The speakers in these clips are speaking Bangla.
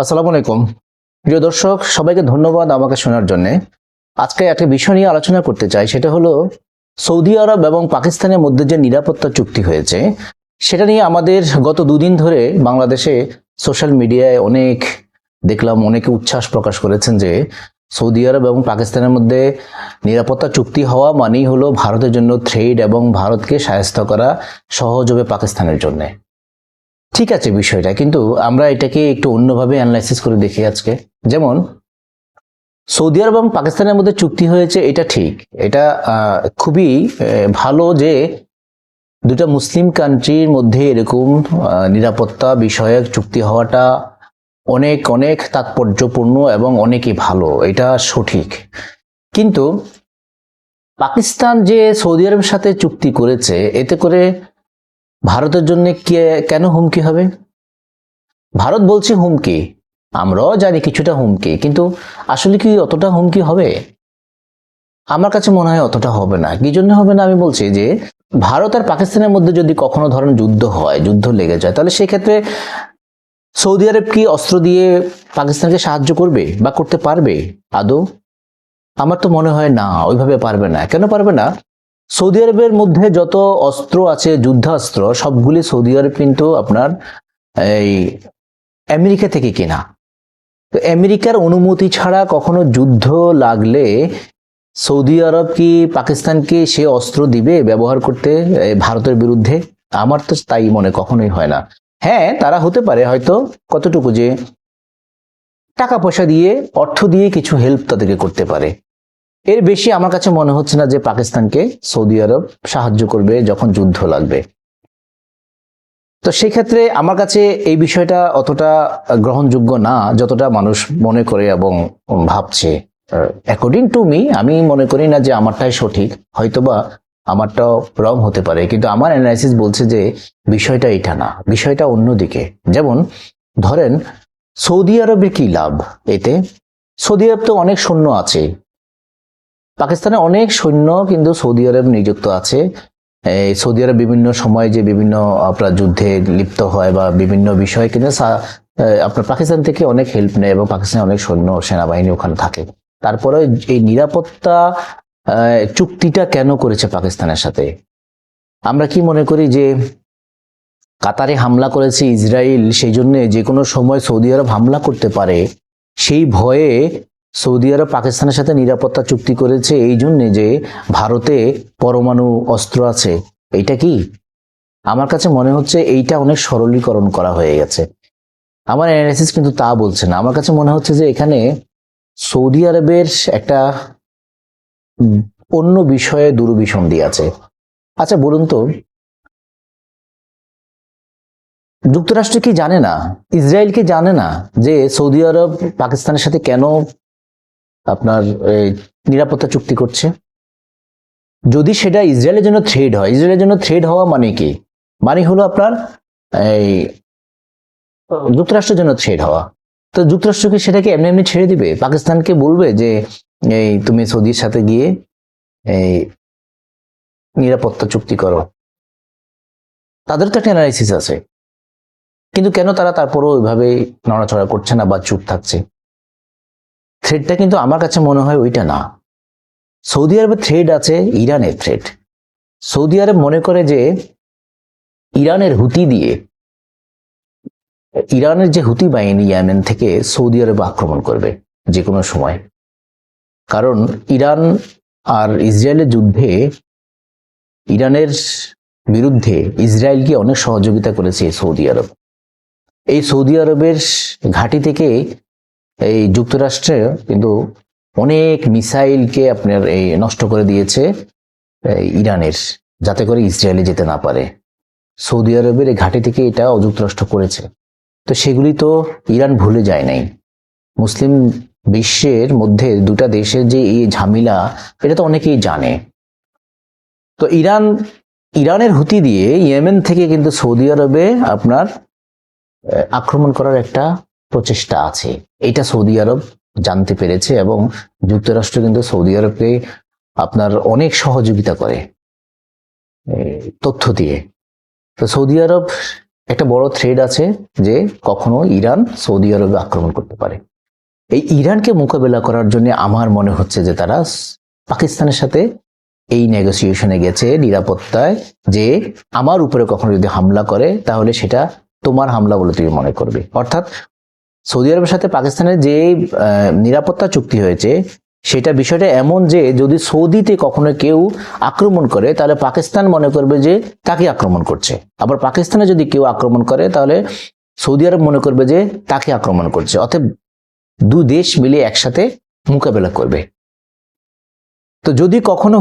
আসসালামু আলাইকুম প্রিয় দর্শক, সবাইকে ধন্যবাদ আমাকে শোনার জন্য। আজকে একটা বিষয় নিয়ে আলোচনা করতে চাই, সেটা হলো সৌদি আরব এবং পাকিস্তানের মধ্যে যে নিরাপত্তা চুক্তি হয়েছে সেটা নিয়ে আমাদের গত দুদিন ধরে বাংলাদেশে সোশ্যাল মিডিয়ায় দেখলাম অনেকে উচ্ছ্বাস প্রকাশ করেছেন যে সৌদি আরব এবং পাকিস্তানের মধ্যে নিরাপত্তা চুক্তি হওয়া মানেই হলো ভারতের জন্য থ্রেড এবং ভারতকে সাহায্য করা সহজ হবে পাকিস্তানের জন্য। ঠিক আছে বিষয়টা, কিন্তু আমরা এটাকে একটু অন্যভাবে অ্যানালাইসিস করে দেখি আজকে। যেমন সৌদি আরব এবং পাকিস্তানের মধ্যে চুক্তি হয়েছে, এটা ঠিক, এটা খুবই ভালো যে দুটা মুসলিম কান্ট্রির মধ্যে এরকম নিরাপত্তা বিষয়ক চুক্তি হওয়াটা অনেক অনেক তাৎপর্যপূর্ণ এবং অনেকই ভালো, এটা সঠিক। কিন্তু পাকিস্তান যে সৌদি আরবের সাথে চুক্তি করেছে, এতে করে ভারতের জন্য কেন হুমকি হবে? ভারত বলছে হুমকি, আমরাও জানি কিছুটা হুমকি, কিন্তু আসলে কি অতটা হুমকি হবে? আমার কাছে মনে হয় অতটা হবে না। কি জন্য হবে না আমি বলছি যে ভারত আর পাকিস্তানের মধ্যে যদি কখনো ধরেন যুদ্ধ হয়, যুদ্ধ লেগে যায়, তাহলে সেক্ষেত্রে সৌদি আরব কি অস্ত্র দিয়ে পাকিস্তানকে সাহায্য করবে বা করতে পারবে আদৌ? আমার তো মনে হয় না, ওইভাবে পারবে না। কেন পারবে না? সৌদি আরবের মধ্যে যত অস্ত্র আছে, যুদ্ধাস্ত্র, সবগুলি সৌদি আরব কিন্তু আপনার এই আমেরিকা থেকে কেনা। তো আমেরিকার অনুমতি ছাড়া কখনো যুদ্ধ লাগলে সৌদি আরব কি পাকিস্তানকে সে অস্ত্র দিবে ব্যবহার করতে ভারতের বিরুদ্ধে? আমার তো তাই মনে কখনোই হয় না। হ্যাঁ, তারা হতে পারে হয়তো কতটুকু যে টাকা পয়সা দিয়ে, অর্থ দিয়ে কিছু হেল্প তাদেরকে করতে পারে। এর বেশি আমার কাছে মনে হচ্ছে না যে পাকিস্তানকে সৌদি আরব সাহায্য করবে যখন যুদ্ধ লাগবে। তো সেক্ষেত্রে আমার কাছে এই বিষয়টা অতটা গ্রহণযোগ্য না যতটা মানুষ মনে করে এবং ভাবছে। অ্যাকর্ডিং টু মি, আমি মনে করি না যে আমারটাই সঠিক, হয়তোবা আমারটাও রং হতে পারে, কিন্তু আমার অ্যানালাইসিস বলছে যে বিষয়টা এটা না, বিষয়টা অন্যদিকে। যেমন ধরেন সৌদি আরবের কি লাভ এতে? সৌদি আরব তো অনেক সৈন্য আছে, পাকিস্তানে অনেক সৈন্য কিন্তু সৌদি আরব নিযুক্ত আছে। সৌদি আরব বিভিন্ন সময় যে বিভিন্ন আপনার যুদ্ধে লিপ্ত হয় বা বিভিন্ন বিষয়ে কিন্তু আপনার পাকিস্তান থেকে অনেক হেল্প নেয় এবং পাকিস্তানে অনেক সৈন্য সেনাবাহিনী ওখানে থাকে। তারপরে এই নিরাপত্তা চুক্তিটা কেন করেছে পাকিস্তানের সাথে? আমরা কি মনে করি যে কাতারে হামলা করেছে ইসরায়েল, সেই জন্য যে কোনো সময় সৌদি আরব হামলা করতে পারে, সেই ভয়ে সৌদি আরব পাকিস্তানের সাথে নিরাপত্তা চুক্তি করেছে এই জন্যে যে ভারতে পরমাণু অস্ত্র আছে? এইটা কি? আমার কাছে মনে হচ্ছে এইটা অনেক সরলীকরণ করা হয়ে গেছে। আমার অ্যানালাইসিস কিন্তু তা বলছে না। আমার কাছে মনে হচ্ছে যে এখানে সৌদি আরবের একটা অন্য বিষয়ে দুরভিসন্ধি আছে। আচ্ছা বলুন তো, যুক্তরাষ্ট্র কি জানে না, ইসরায়েল কি জানে না যে সৌদি আরব পাকিস্তানের সাথে কেন আপনার নিরাপত্তা চুক্তি করছে? যদি সেটা ইসরায়েলের জন্য থ্রেড হয়, ইসরায়েলের জন্য থ্রেড হওয়া মানে কি? মানে হলো আপনার এই যুক্তরাষ্ট্রের জন্য থ্রেড হওয়া। তো যুক্তরাষ্ট্রকে সেটাকে এমনি এমনি ছেড়ে দিবে? পাকিস্তানকে বলবে যে এই তুমি সৌদির সাথে গিয়ে এই নিরাপত্তা চুক্তি করো? তাদের তো একটা অ্যানালাইসিস আছে, কিন্তু কেন তারা তারপরও ওইভাবে নড়াচড়া করছে না বা চুপ থাকছে? থ্রেডটা কিন্তু আমার কাছে মনে হয় ওইটা না। সৌদি আরবের থ্রেড আছে ইরানের থ্রেড। সৌদি আরব মনে করে যে ইরানের হুতি দিয়ে, ইরানের যে হুতি বাহিনী ইয়েমেন থেকে সৌদি আরব আক্রমণ করবে যে কোনো সময়। কারণ ইরান আর ইসরায়েলের যুদ্ধে ইরানের বিরুদ্ধে ইসরায়েলকে অনেক সহযোগিতা করেছে সৌদি আরব। এই সৌদি আরবের ঘাঁটি থেকে এই যুক্তরাষ্ট্রে কিন্তু অনেক মিসাইলকে আপনার এই নষ্ট করে দিয়েছে ইরানের, যাতে করে ইসরায়েলে যেতে না পারে। সৌদি আরবের এই ঘাঁটি থেকে এটা যুক্তরাষ্ট্র করেছে। তো সেগুলি তো ইরান ভুলে যায় নাই। মুসলিম বিশ্বের মধ্যে দুটা দেশের যে এই ঝামেলা, এটা তো অনেকেই জানে। তো ইরানের হুতি দিয়ে ইয়েমেন থেকে কিন্তু সৌদি আরবে আপনার আক্রমণ করার একটা প্রচেষ্টা আছে, এটা সৌদি আরব জানতে পেরেছে এবং যুক্তরাষ্ট্র কিন্তু সৌদি আরবকে আপনার অনেক সহযোগিতা করে তথ্য দিয়ে। তো সৌদি আরব একটা বড় থ্রেড আছে যে কখনো ইরান সৌদি আরবে আক্রমণ করতে পারে। এই ইরানকে মোকাবেলা করার জন্য আমার মনে হচ্ছে যে তারা পাকিস্তানের সাথে এই নেগোসিয়েশনে গেছে নিরাপত্তায়, যে আমার উপরে কখনো যদি হামলা করে তাহলে সেটা তোমার হামলা বলে তুমি মনে করবে। অর্থাৎ সৌদি আরবের সাথে পাকিস্তানের যে নিরাপত্তা চুক্তি হয়েছে সেটা বিষয়টা এমন যে যদি সৌদিতে কখনো কেউ আক্রমণ করে তাহলে পাকিস্তান মনে করবে যে তাকে আক্রমণ করছে, আবার পাকিস্তানে যদি কেউ আক্রমণ করে তাহলে সৌদি আরব মনে করবে যে তাকে আক্রমণ করছে। অতএব দু দেশ মিলে একসাথে মোকাবেলা করবে। তো যদি কখনো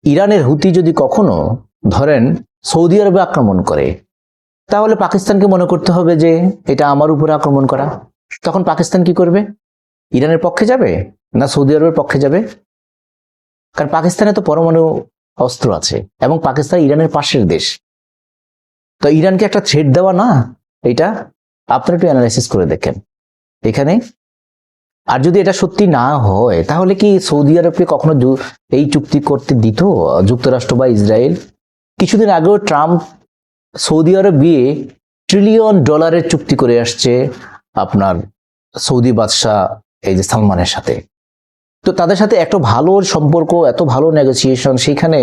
ইরানের হুতি যদি কখনো ধরেন সৌদি আরবে আক্রমণ করে, তাহলে পাকিস্তানকে মনে করতে হবে যে এটা আমার উপরে আক্রমণ করা। তখন পাকিস্তান কি করবে? ইরানের পক্ষে যাবে না সৌদি আরবের পক্ষে যাবে? কারণ পাকিস্তানে তো পরমাণু অস্ত্র আছে এবং পাকিস্তান ইরানের পাশের দেশ। তো ইরানকে একটা থ্রেট দেওয়া না, এটা আপনারা একটু অ্যানালাইসিস করে দেখেন এখানে। আর যদি এটা সত্যি না হয় তাহলে কি সৌদি আরবকে কখনো এই চুক্তি করতে দিত যুক্তরাষ্ট্র বা ইসরায়েল? কিছুদিন আগেও ট্রাম্প সৌদি আরব গিয়ে $1 ট্রিলিয়ন চুক্তি করে আসছে আপনার সৌদি বাদশাহ এই যে সালমানের সাথে। তো তাদের সাথে এত ভালো সম্পর্ক, এত ভালো নেগোসিয়েশন, সেখানে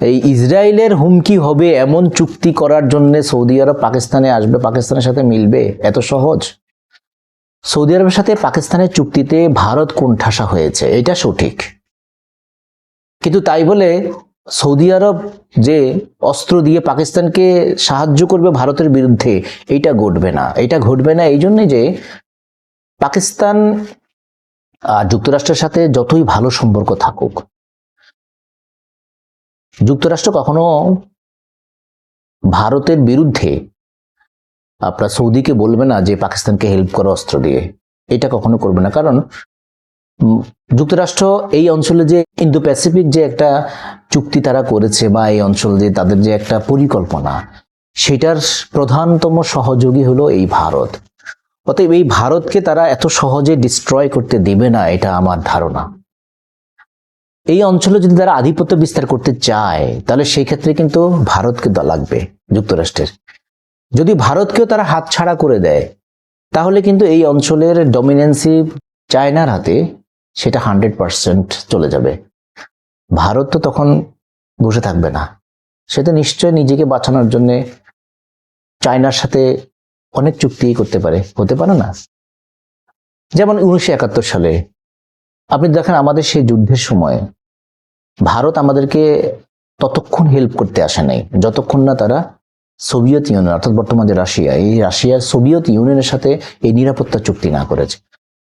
এই ইসরায়েলের হুমকি হবে এমন চুক্তি করার জন্য সৌদি আরব পাকিস্তানে আসবে, পাকিস্তানের সাথে মিলবে? এত সহজ? সৌদি আরবের সাথে পাকিস্তানের চুক্তিতে ভারত কোণঠাসা হয়েছে, এটা সঠিক, কিন্তু তাই বলে সৌদি আরব যে অস্ত্র দিয়ে পাকিস্তানকে সাহায্য করবে ভারতের বিরুদ্ধে, এটা ঘটবে না। এটা ঘটবে না এই জন্যে যে পাকিস্তান যুক্তরাষ্ট্রের সাথে যতই ভালো সম্পর্ক থাকুক, যুক্তরাষ্ট্র কখনো ভারতের বিরুদ্ধে আপনার সৌদিকে বলবে না যে পাকিস্তানকে হেল্প করো অস্ত্র দিয়ে, এটা কখনো করবে না। কারণ যুক্তরাষ্ট্র এই অঞ্চলে যে ইন্দো প্যাসিফিক যে একটা চুক্তি তারা করেছে বা এই অঞ্চল যে তাদের যে একটা পরিকল্পনা, সেটার প্রধানতম সহযোগী হলো এই ভারত। অতএব এই ভারতকে তারা এত সহজে ডিস্ট্রয় করতে দিবে না, এটা আমার ধারণা। এই অঞ্চলে যদি তারা আধিপত্য বিস্তার করতে চায় তাহলে সেই ক্ষেত্রে কিন্তু ভারতকে লাগবে যুক্তরাষ্ট্রের। যদি ভারতকেও তারা হাতছাড়া করে দেয় তাহলে কিন্তু এই অঞ্চলের ডমিনেন্সি চায়নার হাতে, সেটা 100% চলে যাবে। ভারত তো তখন বসে থাকবে না, সে তো নিশ্চয় নিজেকে বাঁচানোর জন্য চায়নার সাথে অনেক চুক্তি করতে পারে, হতে পারে না? যেমন 1971 সালে আপনি দেখেন আমাদের সেই যুদ্ধের সময় ভারত আমাদেরকে ততক্ষণ হেল্প করতে আসে নাই যতক্ষণ না তারা সোভিয়েত ইউনিয়ন, অর্থাৎ বর্তমান যে রাশিয়া সোভিয়েত ইউনিয়নের সাথে এই নিরাপত্তা চুক্তি না করেছে।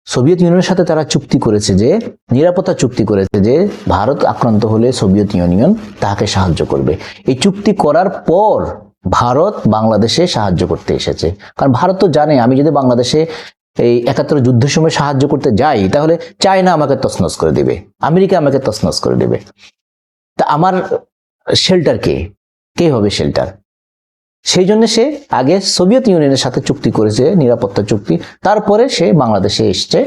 সোভিয়েত ইউনিয়নের সাথে তারা চুক্তি করেছে যে নিরাপত্তা চুক্তি করেছে যে ভারত আক্রান্ত হলে সোভিয়েত ইউনিয়ন তাকে সাহায্য করবে। এই চুক্তি করার পর ভারত বাংলাদেশে সাহায্য করতে এসেছে। কারণ ভারত তো জানে আমি যদি বাংলাদেশে এই 71 যুদ্ধের সময় সাহায্য করতে যাই তাহলে চায়না আমাকে তছনছ করে দিবে, আমেরিকা আমাকে তছনছ করে দিবে। তা আমার শেল্টার কে হবে শেল্টার? সেই জন্য সে আগে সোভিয়েত ইউনিয়নের সাথে চুক্তি করেছে, নিরাপত্তা চুক্তি, তারপরে সে বাংলাদেশে এসছে,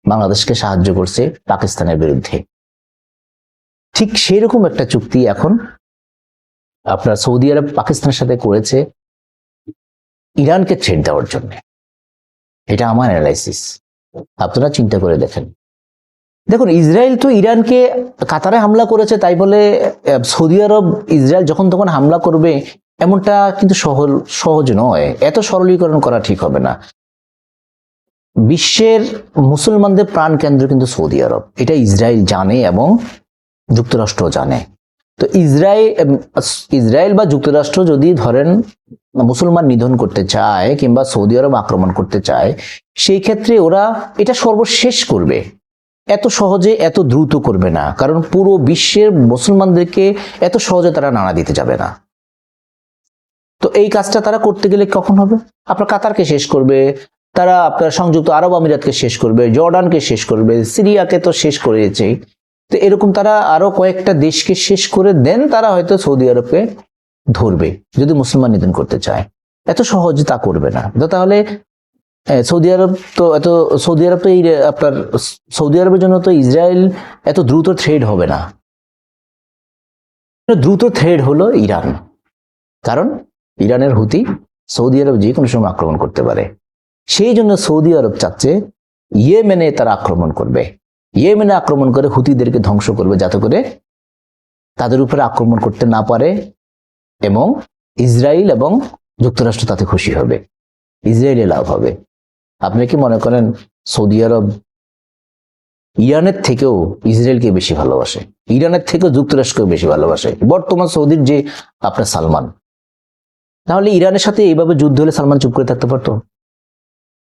বাংলাদেশকে সাহায্য করছে পাকিস্তানের বিরুদ্ধে। ঠিক সেই রকম একটা চুক্তি এখন আপনার সৌদি আরব পাকিস্তানের সাথে করেছে ইরানকে থ্রেট দেওয়ার জন্য। এটা আমার অ্যানালাইসিস, আপনারা চিন্তা করে দেখেন। দেখুন, ইসরায়েল তো ইরানকে কাতারে হামলা করেছে তাই বলে সৌদি আরব ইসরায়েল যখন তখন হামলা করবে এমনটা কিন্তু সহজ নয়। এত সরলীকরণ করা ঠিক হবে না। বিশ্বের মুসলমানদের প্রাণ কেন্দ্র কিন্তু সৌদি আরব, এটা ইসরায়েল জানে এবং যুক্তরাষ্ট্র জানে। তো ইসরায়েল বা যুক্তরাষ্ট্র যদি ধরেন মুসলমান নিধন করতে চায় কিংবা সৌদি আরব আক্রমণ করতে চায়, সেই ক্ষেত্রে ওরা এটা সর্বশেষ করবে, এত সহজে এত দ্রুত করবে না। কারণ পুরো বিশ্বের মুসলমানদেরকে এত সহজে তারা নাড়া দিতে যাবে না। তো এই কাজটা তারা করতে গেলে কখন হবে? আপনার কাতারকে শেষ করবে, তারা আপনার সংযুক্ত আরব আমিরাতকে শেষ করবে, জর্ডানকে শেষ করবে, সিরিয়াকে তো শেষ করেছে। তো এরকম তারা আরো কয়েকটা দেশকে শেষ করে দেন তারা হয়তো সৌদি আরবকে ধরবে যদি মুসলমান নিধন করতে চায়। এত সহজ তা করবে না। তো তাহলে সৌদি আরব তো এই আপনার সৌদি আরবের জন্য তো ইসরায়েল এত দ্রুত থ্রেড হবে না। দ্রুত থ্রেড হলো ইরান। কারণ ইরানের হুতি সৌদি আরব যে কোনো সময় আক্রমণ করতে পারে। সেই জন্য সৌদি আরব চাচ্ছে ইয়েমেনে তারা আক্রমণ করবে, ইয়েমেনে আক্রমণ করে হুতিদেরকে ধ্বংস করবে, যাতে করে তাদের উপরে আক্রমণ করতে না পারে, এবং ইসরায়েল এবং যুক্তরাষ্ট্র তাতে খুশি হবে, ইসরায়েলে লাভ হবে। আপনি কি মনে করেন সৌদি আরব ইরানের থেকেও ইসরায়েলকে বেশি ভালোবাসে, ইরানের থেকেও যুক্তরাষ্ট্রকে বেশি ভালোবাসে বর্তমান সৌদির যে আপনার সালমান? তাহলে ইরানের সাথে এইভাবে যুদ্ধ হলে সালমান চুপ করে থাকতে পারতো?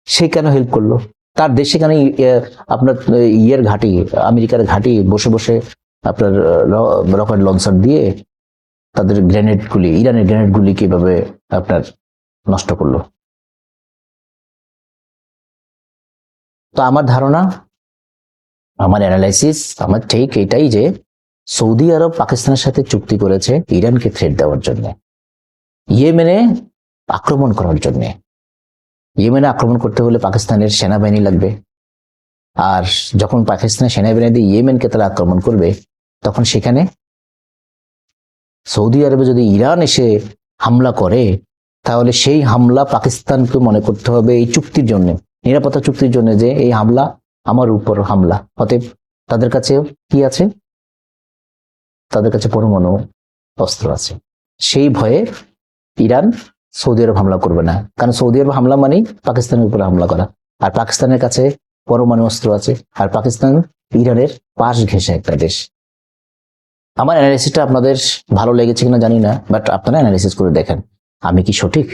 সে কেন হেল্প করলো? তার দেশে কেন আপনার ইয়ের ঘাঁটি, আমেরিকার ঘাঁটি বসে বসে আপনার রকেট লঞ্চার দিয়ে তাদের গ্রেনেডগুলি, ইরানের গ্রেনেডগুলি কিভাবে আপনার নষ্ট করলো? তো আমার ধারণা, আমার অ্যানালাইসিস, আমার ঠিক এটাই যে সৌদি আরব পাকিস্তানের সাথে চুক্তি করেছে ইরানকে থ্রেট দেওয়ার জন্য, ইয়েমেনে আক্রমণ করার জন্য। ইয়েমেনে আক্রমণ করতে হলে পাকিস্তানের সেনাবাহিনী লাগবে, আর যখন পাকিস্তানের সেনাবাহিনী দিয়ে ইয়েমেনকে তারা আক্রমণ করবে, তখন সেখানে সৌদি আরবে যদি ইরান এসে হামলা করে, তাহলে সেই হামলা পাকিস্তানকে মনে করতে হবে এই চুক্তির জন্য, নিরাপত্তা চুক্তির জন্য, যে এই হামলা আমার উপর হামলা। অতএব তাদের কাছে কি আছে? তাদের কাছে পরমাণু অস্ত্র আছে। সেই ভয়ে ইরান সৌদি আরব হামলা করবে না, কারণ সৌদি আরব হামলা মানেই পাকিস্তানের উপরে হামলা করা, আর পাকিস্তানের কাছে পরমাণু অস্ত্র আছে, আর পাকিস্তান ইরানের পাশ ঘেঁষে একটা দেশ। আমার অ্যানালিসিসটা আপনাদের ভালো লেগেছে কিনা জানি না, বাট আপনারা অ্যানালিসিস করে দেখেন আমি কি সঠিক